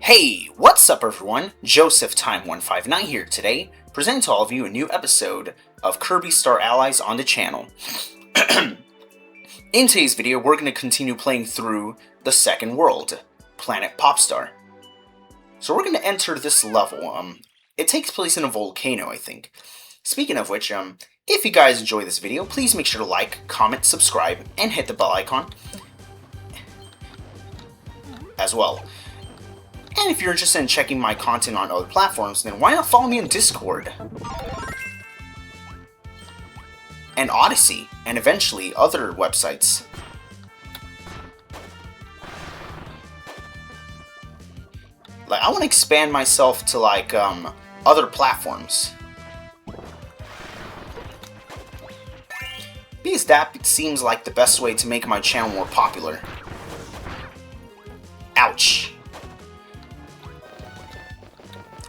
Hey, what's up everyone? Joseph Time 159 here today, presenting to all of you a new episode of Kirby Star Allies on the channel. In today's video, we're going to continue playing through the second world, Planet Popstar. So we're going to enter this level. It takes place in a volcano, I think. Speaking of which, if you guys enjoy this video, please make sure to like, comment, subscribe, and hit the bell icon as well. And if you're interested in checking my content on other platforms, then why not follow me on Discord? And Odyssey, and eventually other websites. Like, I want to expand myself to, like, other platforms. Because that seems like the best way to make my channel more popular. Ouch.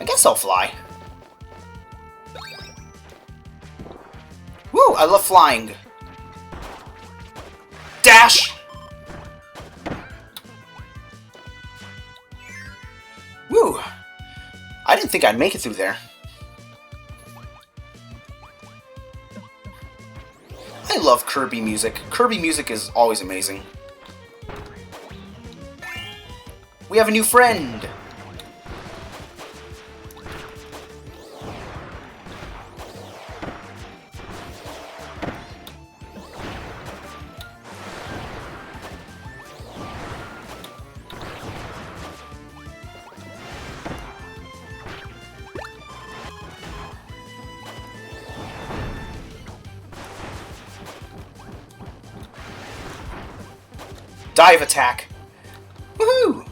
I guess I'll fly. Woo! I love flying. Dash! Woo! I didn't think I'd make it through there. I love Kirby music. Kirby music is always amazing. We have a new friend! Dive attack! Woohoo!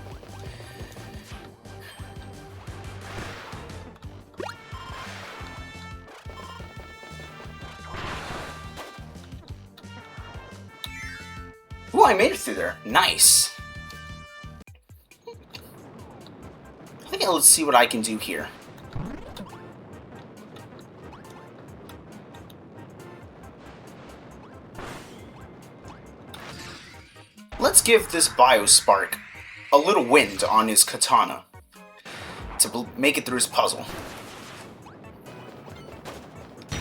Ooh, I made it through there. Nice! Okay, let's see what I can do here. Let's give this Biospark a little wind on his katana to make it through his puzzle.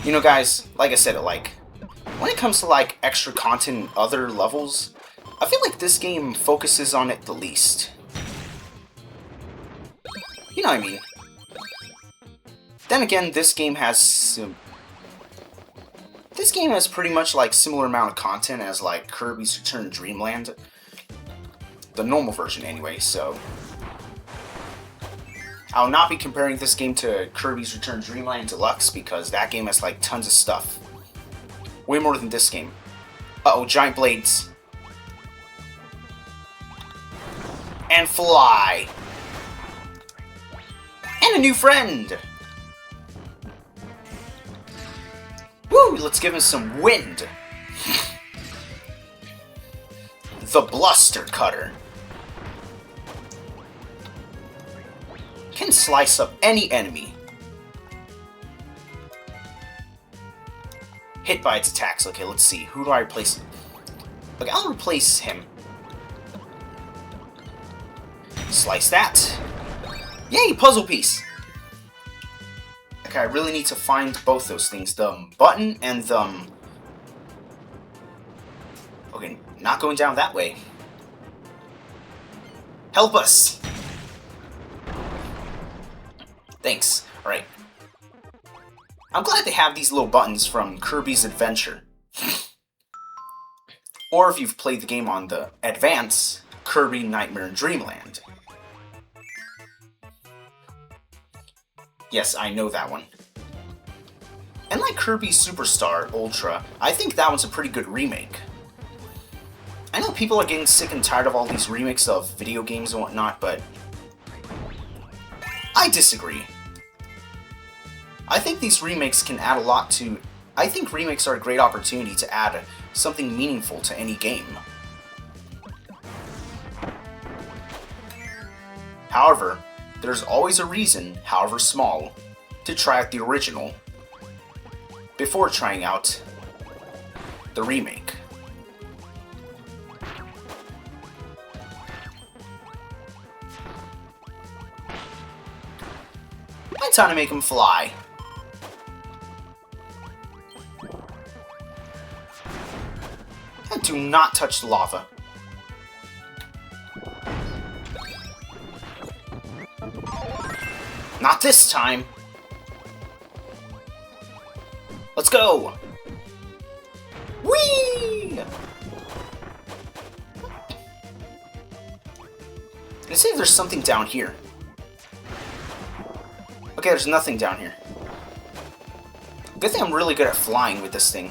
You know, guys, like I said, when it comes to like extra content and other levels, I feel like this game focuses on it the least. You know what I mean? Then again, this game has pretty much like similar amount of content as like Kirby's Return to Dreamland. The normal version anyway, so I'll not be comparing this game to Kirby's Return to Dreamland Deluxe because that game has like tons of stuff. Way more than this game. Uh-oh, giant blades. And fly. And a new friend. Woo, let's give him some wind. The Bluster Cutter. Can slice up any enemy. Hit by its attacks. Okay, let's see. Who do I replace? Okay, I'll replace him. Slice that. Yay, puzzle piece. Okay, I really need to find both those things. The button and the... Okay, not going down that way. Help us! Thanks. Alright. I'm glad they have these little buttons from Kirby's Adventure. Or if you've played the game on the Advance, Kirby Nightmare in Dreamland. Yes, I know that one. And like Kirby Superstar Ultra, I think that one's a pretty good remake. I know people are getting sick and tired of all these remakes of video games and whatnot, but I disagree. I think these remakes can add a lot to... I think remakes are a great opportunity to add something meaningful to any game. However, there's always a reason, however small, to try out the original before trying out the remake. time to make him fly. And do not touch the lava. Not this time. Let's go. Whee! Let's see if there's something down here. Okay, there's nothing down here. Good thing I'm really good at flying with this thing.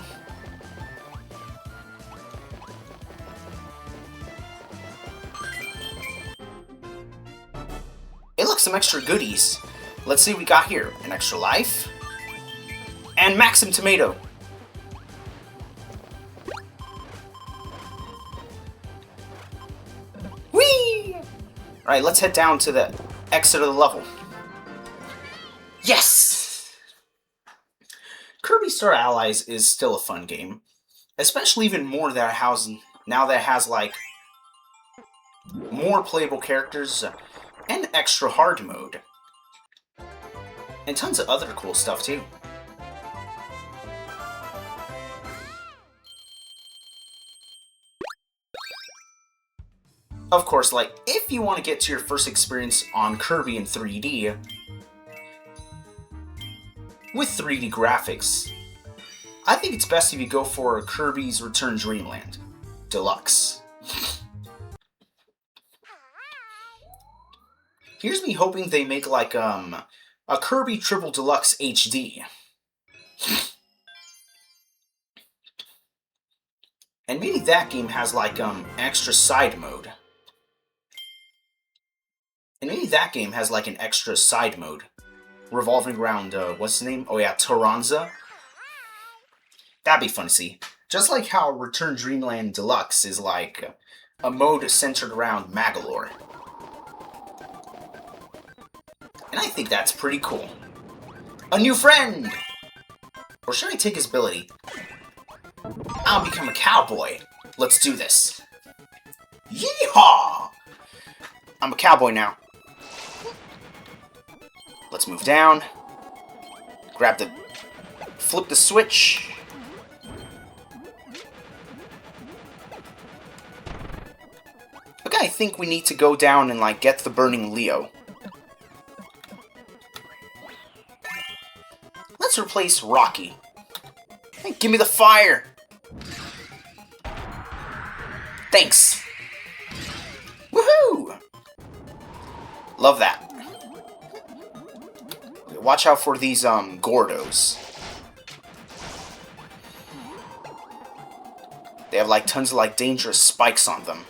Hey, look, some extra goodies. Let's see what we got here. An extra life. And Maxim Tomato. Whee! Alright, let's head down to the exit of the level. Yes! Kirby Star Allies is still a fun game. Especially even more that it has, now that it has, like, more playable characters and extra hard mode. And tons of other cool stuff, too. Of course, like, if you want to get to your first experience on Kirby in 3D, with 3D graphics, I think it's best if you go for Kirby's Return Dreamland Deluxe. Here's me hoping they make, like, a Kirby Triple Deluxe HD. And maybe that game has, like, extra side mode. And maybe that game has, like, an extra side mode. Revolving around, what's his name? Oh yeah, Taranza. That'd be fun to see. Just like how Return Dreamland Deluxe is, like, a mode centered around Magalore. And I think that's pretty cool. A new friend! Or should I take his ability? I'll become a cowboy. Let's do this. Yeehaw! I'm a cowboy now. Let's move down. Flip the switch. Okay, I think we need to go down and, like, get the Burning Leo. Let's replace Rocky. Hey, give me the fire! Thanks! Woohoo! Love that. Watch out for these, Gordos. They have, like, tons of, like, dangerous spikes on them.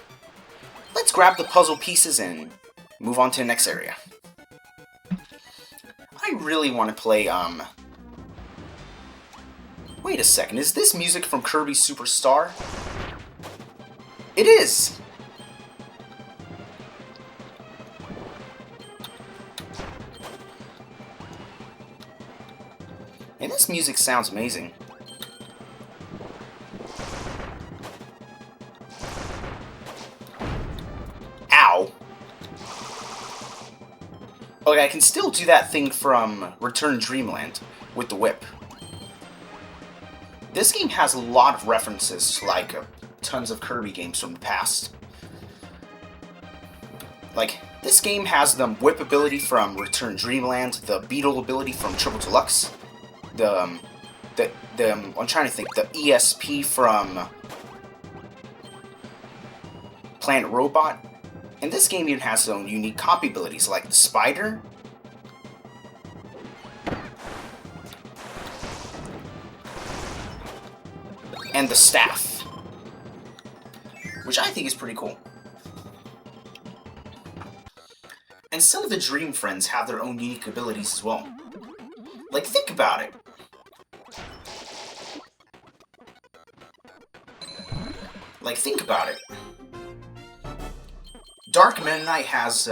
Let's grab the puzzle pieces and move on to the next area. I really want to play, Wait a second, is this music from Kirby Superstar? It is! And this music sounds amazing. Ow! Okay, I can still do that thing from Return Dreamland with the whip. This game has a lot of references to, like, tons of Kirby games from the past. Like, this game has the whip ability from Return Dreamland, the beetle ability from Triple Deluxe, I'm trying to think, the ESP from Planet Robot. And this game even has its own unique copy abilities, like the spider. And the staff. Which I think is pretty cool. And some of the Dream Friends have their own unique abilities as well. Like, think about it. Like, think about it. Dark Meta Knight has,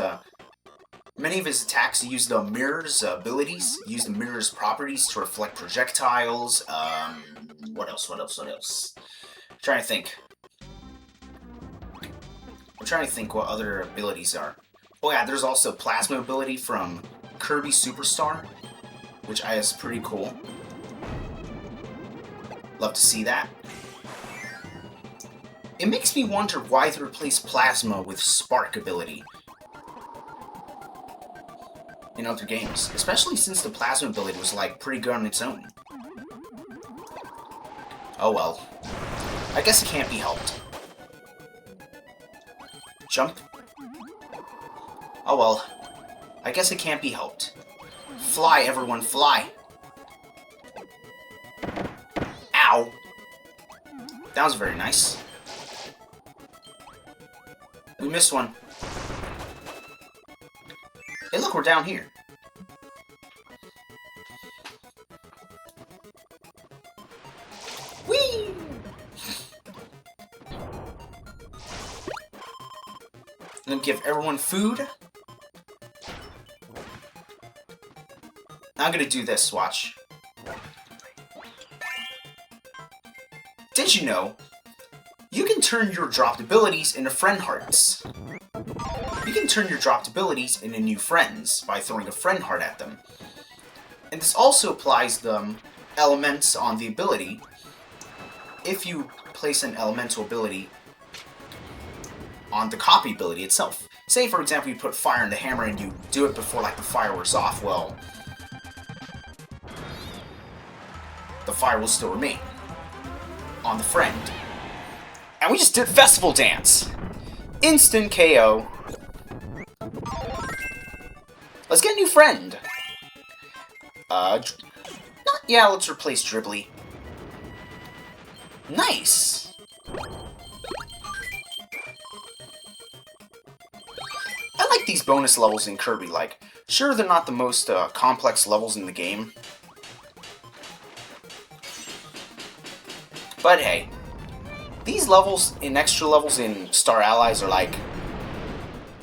many of his attacks use the Mirror's abilities, use the Mirror's properties to reflect projectiles, what else? I'm trying to think what other abilities are. Oh yeah, there's also Plasma ability from Kirby Superstar. which is pretty cool. Love to see that. It makes me wonder why they replaced Plasma with Spark ability in other games, especially since the Plasma ability was, like, pretty good on its own. Oh well. I guess it can't be helped. Jump. Oh well. I guess it can't be helped. Fly, everyone, fly! Ow! That was very nice. We missed one. Hey, look, we're down here. Whee! I'm gonna give everyone food. I'm gonna do this, watch. Did you know you can turn your dropped abilities into friend hearts? You can turn your dropped abilities into new friends by throwing a friend heart at them. And this also applies the elements on the ability. If you place an elemental ability on the copy ability itself. Say, for example, you put fire in the hammer and you do it before, like, the fireworks off, well, the fire will still remain on the friend. And we just did Festival Dance! Instant KO. Let's get a new friend. Yeah, let's replace Dribbly. Nice! I like these bonus levels in Kirby, like, sure they're not the most complex levels in the game, but hey, these levels and extra levels in Star Allies are like,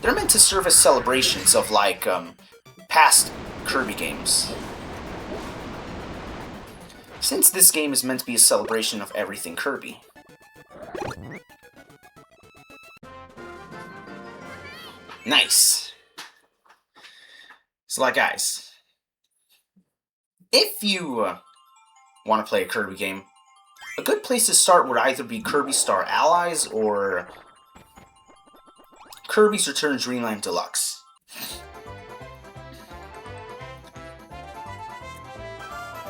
they're meant to serve as celebrations of, like, past Kirby games. Since this game is meant to be a celebration of everything Kirby. Nice. So, like, guys, if you want to play a Kirby game, a good place to start would either be Kirby Star Allies or Kirby's Return Dreamland Deluxe.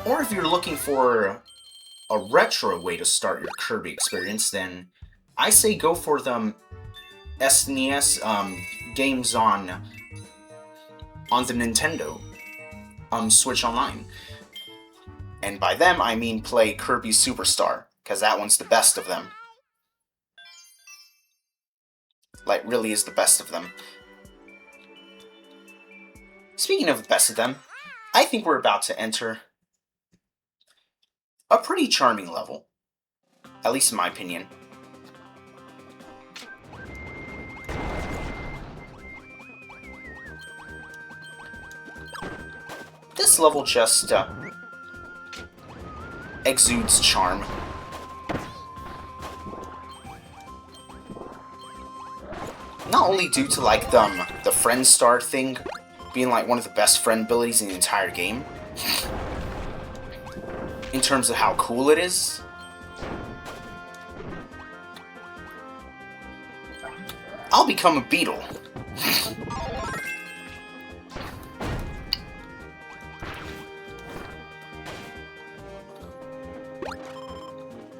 Or if you're looking for a retro way to start your Kirby experience, then I say go for the SNES games on the Nintendo Switch Online. And by them, I mean play Kirby Superstar, because that one's the best of them. Like, really is the best of them. Speaking of the best of them, I think we're about to enter a pretty charming level. At least in my opinion. This level just exudes charm. Not only due to, like, the friend star thing being, like, one of the best friend abilities in the entire game, in terms of how cool it is. I'll become a beetle.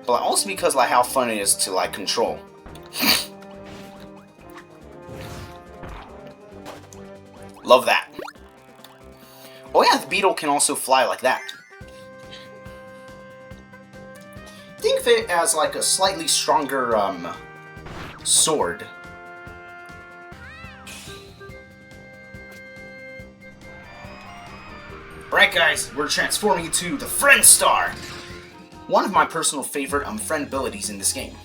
But also because, like, how fun it is to, like, control. Love that. Oh yeah, the beetle can also fly like that. Think of it as like a slightly stronger sword. Alright guys, we're transforming into the Friend Star! One of my personal favorite friend abilities in this game.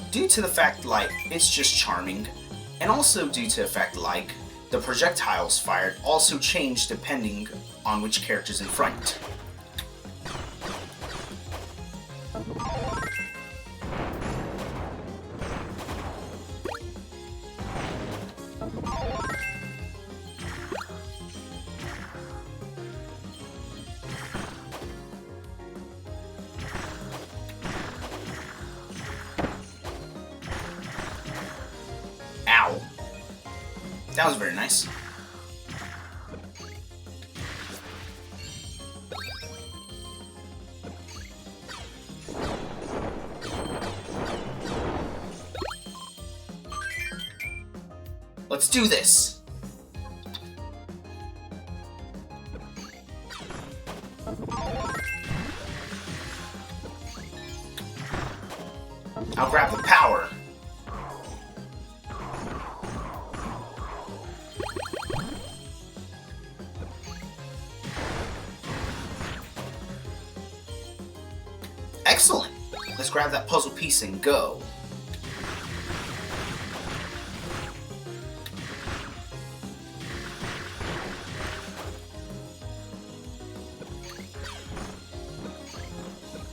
Due to the fact, like, it's just charming, and also due to the fact, like, the projectiles fired also change depending on which character's in front. That was very nice. Let's do this! I'll grab the power. Excellent! Let's grab that puzzle piece and go.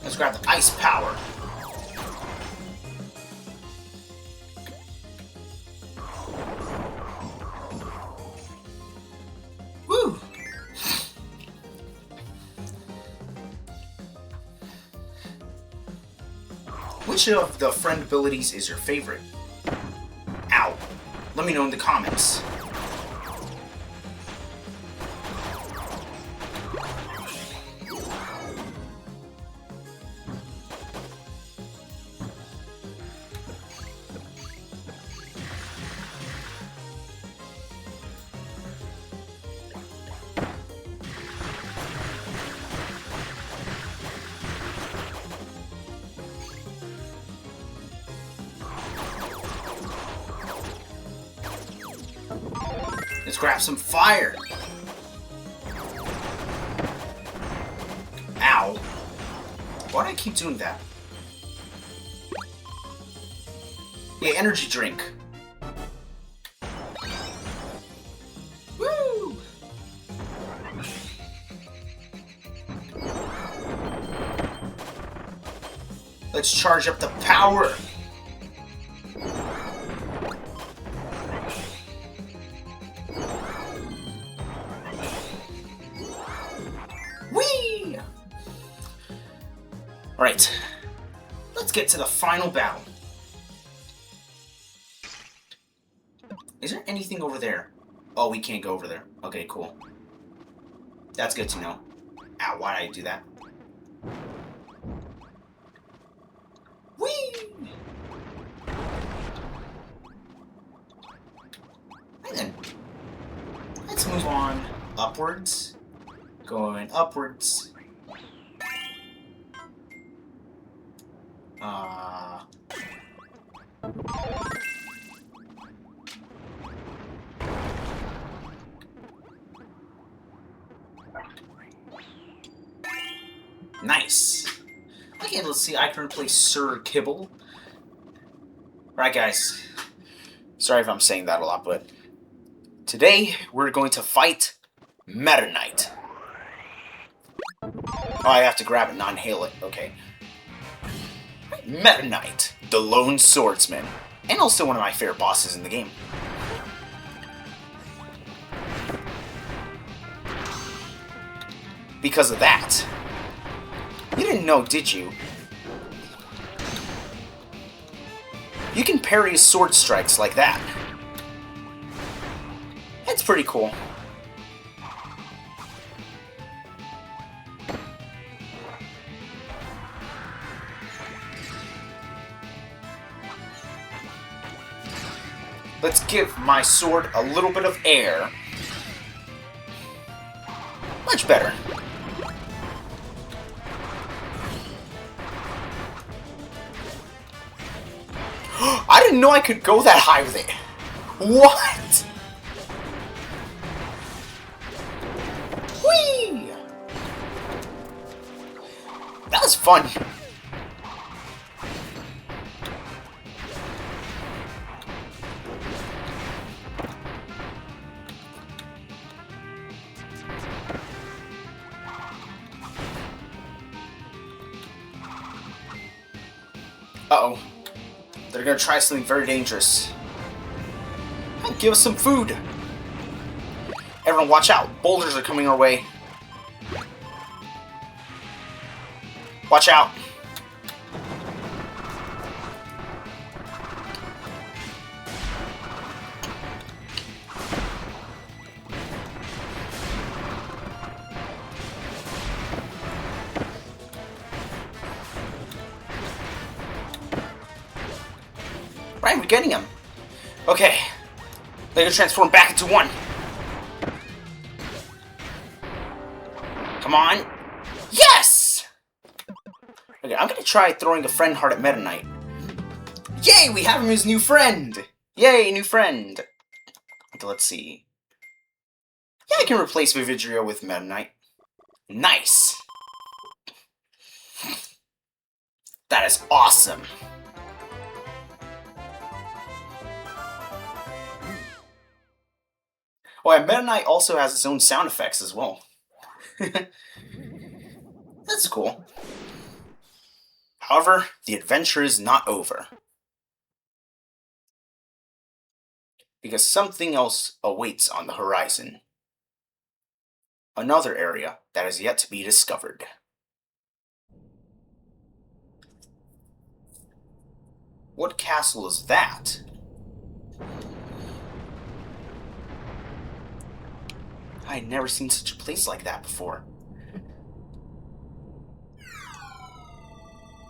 Let's grab the ice power. Woo! Which of the friend abilities is your favorite? Ow. Let me know in the comments. Let's grab some fire! Ow. Why do I keep doing that? Yeah, energy drink. Woo! Let's charge up the power! Alright, let's get to the final battle. Is there anything over there? Oh, we can't go over there. Okay, cool. That's good to know. Ow, why did I do that? Whee! And then, let's move on upwards. Going upwards. Nice. Okay, let's see. I can replace Sir Kibble. Right, guys. Sorry if I'm saying that a lot, but today we're going to fight Meta Knight. Oh, I have to grab it, not inhale it. Okay. Meta Knight, the Lone Swordsman, and also one of my favorite bosses in the game. Because of that. You didn't know, did you? You can parry his sword strikes like that. That's pretty cool. Let's give my sword a little bit of air. Much better. I didn't know I could go that high with it. What? Whee! That was fun. Uh-oh. They're gonna try something very dangerous. Give us some food! Everyone watch out! Boulders are coming our way. Watch out! Right, we're getting him. Okay. Let it transform back into one. Come on. Yes! Okay, I'm gonna try throwing a friend heart at Meta Knight. Yay, we have him as new friend! Yay, new friend! Okay, let's see. Yeah, I can replace Vividrio with Meta Knight. Nice! That is awesome! Oh, and Meta Knight also has its own sound effects as well. That's cool. However, the adventure is not over. Because something else awaits on the horizon. Another area that is yet to be discovered. What castle is that? I had never seen such a place like that before.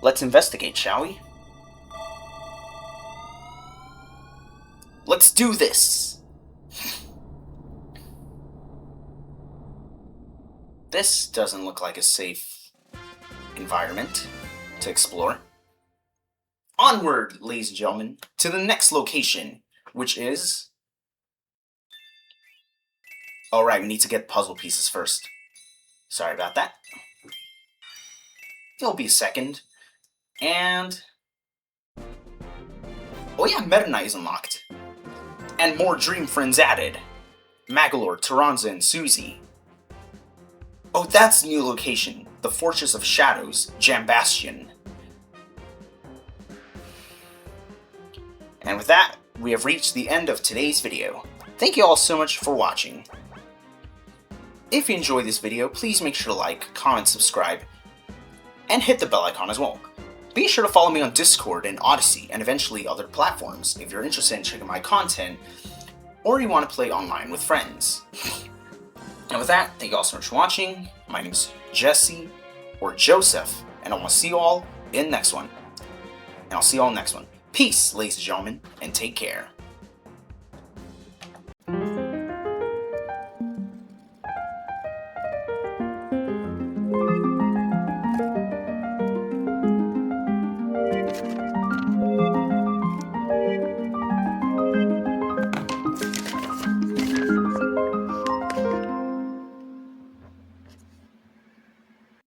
Let's investigate, shall we? Let's do this! This doesn't look like a safe environment to explore. Onward, ladies and gentlemen, to the next location, which is... Alright, we need to get puzzle pieces first. Sorry about that. It'll be a second. And... oh yeah, Meta Knight is unlocked. And more Dream Friends added. Magalore, Taranza, and Susie. Oh, that's the new location. The Fortress of Shadows, Jambastion. And with that, we have reached the end of today's video. Thank you all so much for watching. If you enjoyed this video, please make sure to like, comment, subscribe, and hit the bell icon as well. Be sure to follow me on Discord and Odyssey, and eventually other platforms if you're interested in checking my content, or you want to play online with friends. And with that, thank you all so much for watching. My name is Jesse, or Joseph, and I will see you all in the next one. And I'll see you all next one. Peace, ladies and gentlemen, and take care.